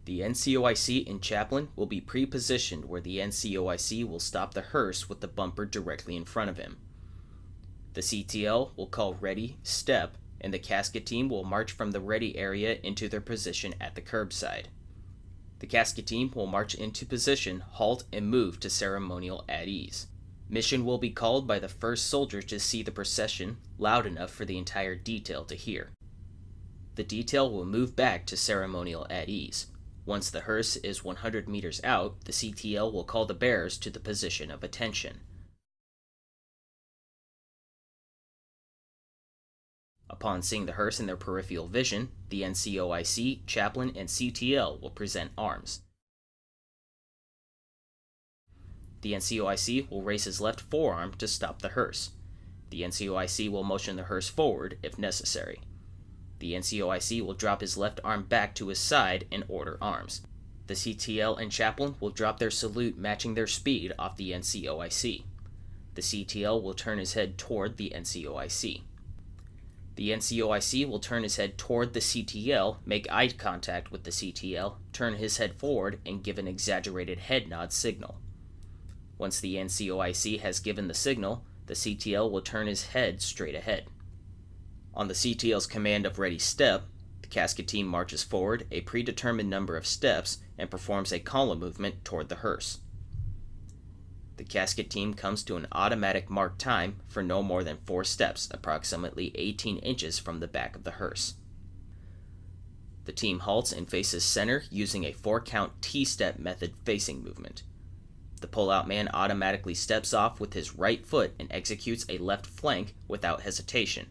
The NCOIC and chaplain will be pre-positioned where the NCOIC will stop the hearse with the bumper directly in front of him. The CTL will call ready, step, and the casket team will march from the ready area into their position at the curbside. The casket team will march into position, halt, and move to ceremonial at ease. Mission will be called by the first soldier to see the procession loud enough for the entire detail to hear. The detail will move back to ceremonial at ease. Once the hearse is 100 meters out, the CTL will call the bearers to the position of attention. Upon seeing the hearse in their peripheral vision, the NCOIC, chaplain, and CTL will present arms. The NCOIC will raise his left forearm to stop the hearse. The NCOIC will motion the hearse forward if necessary. The NCOIC will drop his left arm back to his side and order arms. The CTL and chaplain will drop their salute matching their speed off the NCOIC. The CTL will turn his head toward the NCOIC. The NCOIC will turn his head toward the CTL, make eye contact with the CTL, turn his head forward, and give an exaggerated head nod signal. Once the NCOIC has given the signal, the CTL will turn his head straight ahead. On the CTL's command of ready step, the casket team marches forward a predetermined number of steps and performs a column movement toward the hearse. The casket team comes to an automatic mark time for no more than 4 steps, approximately 18 inches from the back of the hearse. The team halts and faces center using a 4-count T-step method facing movement. The pull-out man automatically steps off with his right foot and executes a left flank without hesitation,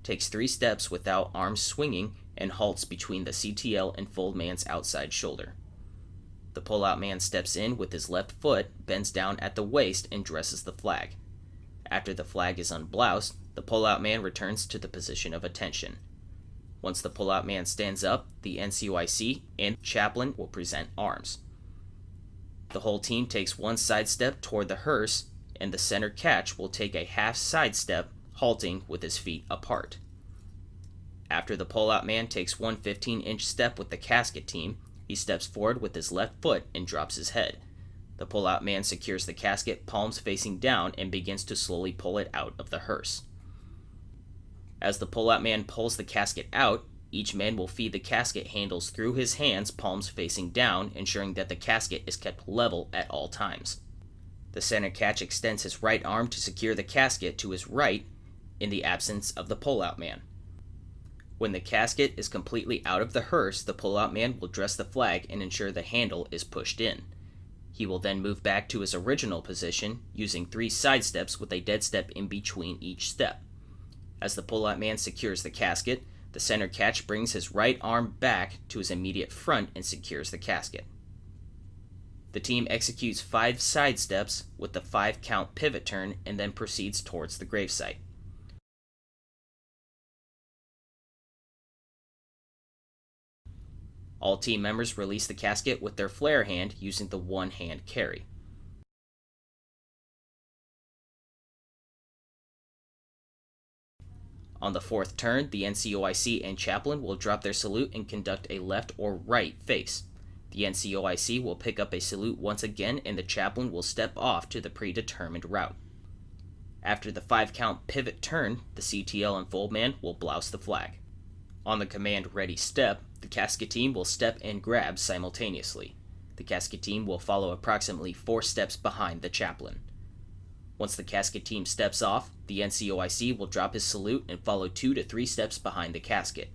takes 3 steps without arms swinging, and halts between the CTL and fold man's outside shoulder. The pull-out man steps in with his left foot, bends down at the waist, and dresses the flag. After the flag is unbloused, the pull-out man returns to the position of attention. Once the pull-out man stands up, the NCOIC and chaplain will present arms. The whole team takes 1 sidestep toward the hearse, and the center catch will take a half sidestep, halting with his feet apart. After the pull-out man takes 1 15-inch step with the casket team, he steps forward with his left foot and drops his head. The pull-out man secures the casket palms facing down and begins to slowly pull it out of the hearse. As the pull-out man pulls the casket out, each man will feed the casket handles through his hands, palms facing down, ensuring that the casket is kept level at all times. The center catch extends his right arm to secure the casket to his right in the absence of the pull-out man. When the casket is completely out of the hearse, the pull-out man will dress the flag and ensure the handle is pushed in. He will then move back to his original position using 3 side steps with a dead step in between each step. As the pull-out man secures the casket, the center catch brings his right arm back to his immediate front and secures the casket. The team executes 5 side steps with the 5-count pivot turn and then proceeds towards the gravesite. All team members release the casket with their flare hand using the 1-hand carry. On the 4th turn, the NCOIC and chaplain will drop their salute and conduct a left or right face. The NCOIC will pick up a salute once again, and the chaplain will step off to the predetermined route. After the 5-count pivot turn, the CTL and fold man will blouse the flag. On the command ready step, the casket team will step and grab simultaneously. The casket team will follow approximately 4 steps behind the chaplain. Once the casket team steps off, the NCOIC will drop his salute and follow 2 to 3 steps behind the casket.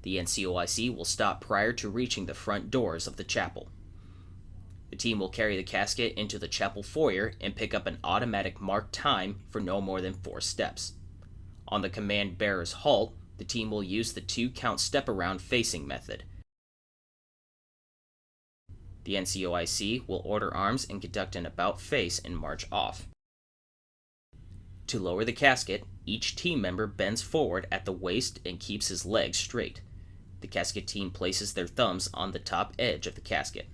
The NCOIC will stop prior to reaching the front doors of the chapel. The team will carry the casket into the chapel foyer and pick up an automatic marked time for no more than 4 steps. On the command bearer's halt, the team will use the 2-count step-around facing method. The NCOIC will order arms and conduct an about face and march off. To lower the casket, each team member bends forward at the waist and keeps his legs straight. The casket team places their thumbs on the top edge of the casket.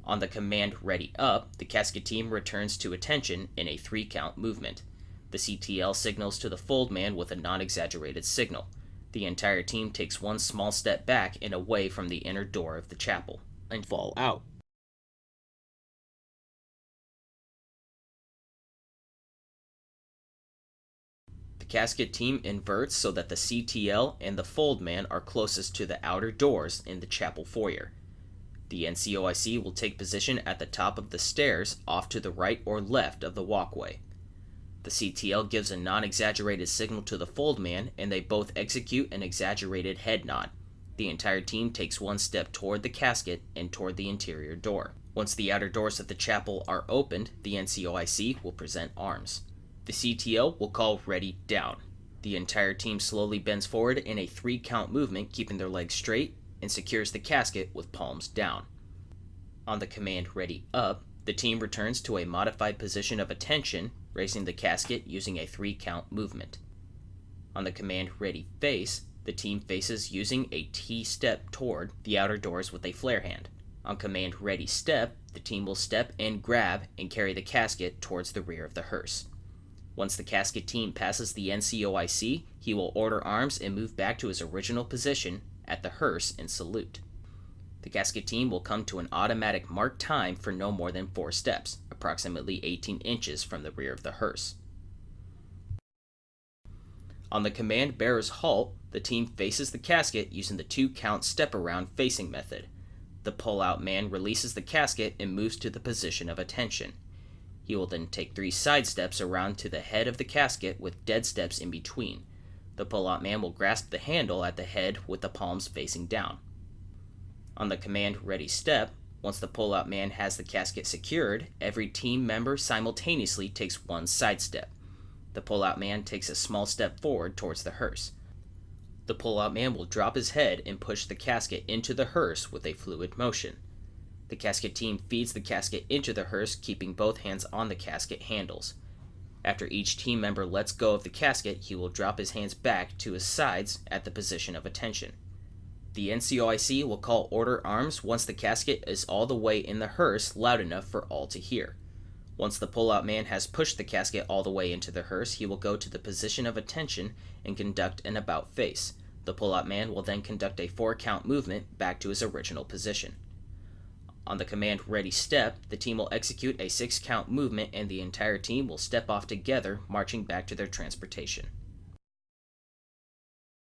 On the command ready up, the casket team returns to attention in a 3-count movement. The CTL signals to the fold man with a non-exaggerated signal. The entire team takes one small step back and away from the inner door of the chapel and fall out. The casket team inverts so that the CTL and the fold man are closest to the outer doors in the chapel foyer. The NCOIC will take position at the top of the stairs off to the right or left of the walkway. The CTL gives a non-exaggerated signal to the fold man, and they both execute an exaggerated head nod. The entire team takes one step toward the casket and toward the interior door. Once the outer doors of the chapel are opened, the NCOIC will present arms. The CTL will call ready down. The entire team slowly bends forward in a 3-count movement, keeping their legs straight, and secures the casket with palms down. On the command ready up, the team returns to a modified position of attention, raising the casket using a 3-count movement. On the command ready face, the team faces using a T-step toward the outer doors with a flare hand. On command ready step, the team will step and grab and carry the casket towards the rear of the hearse. Once the casket team passes the NCOIC, he will order arms and move back to his original position at the hearse and salute. The casket team will come to an automatic mark time for no more than 4 steps, approximately 18 inches from the rear of the hearse. On the command bearer's halt, the team faces the casket using the 2-count step-around facing method. The pull-out man releases the casket and moves to the position of attention. He will then take 3 side steps around to the head of the casket with dead steps in between. The pull-out man will grasp the handle at the head with the palms facing down. On the command ready step, once the pull-out man has the casket secured, every team member simultaneously takes 1 side step. The pull-out man takes a small step forward towards the hearse. The pull-out man will drop his head and push the casket into the hearse with a fluid motion. The casket team feeds the casket into the hearse, keeping both hands on the casket handles. After each team member lets go of the casket, he will drop his hands back to his sides at the position of attention. The NCOIC will call order arms once the casket is all the way in the hearse loud enough for all to hear. Once the pull-out man has pushed the casket all the way into the hearse, he will go to the position of attention and conduct an about face. The pull-out man will then conduct a 4-count movement back to his original position. On the command ready step, the team will execute a 6-count movement and the entire team will step off together, marching back to their transportation.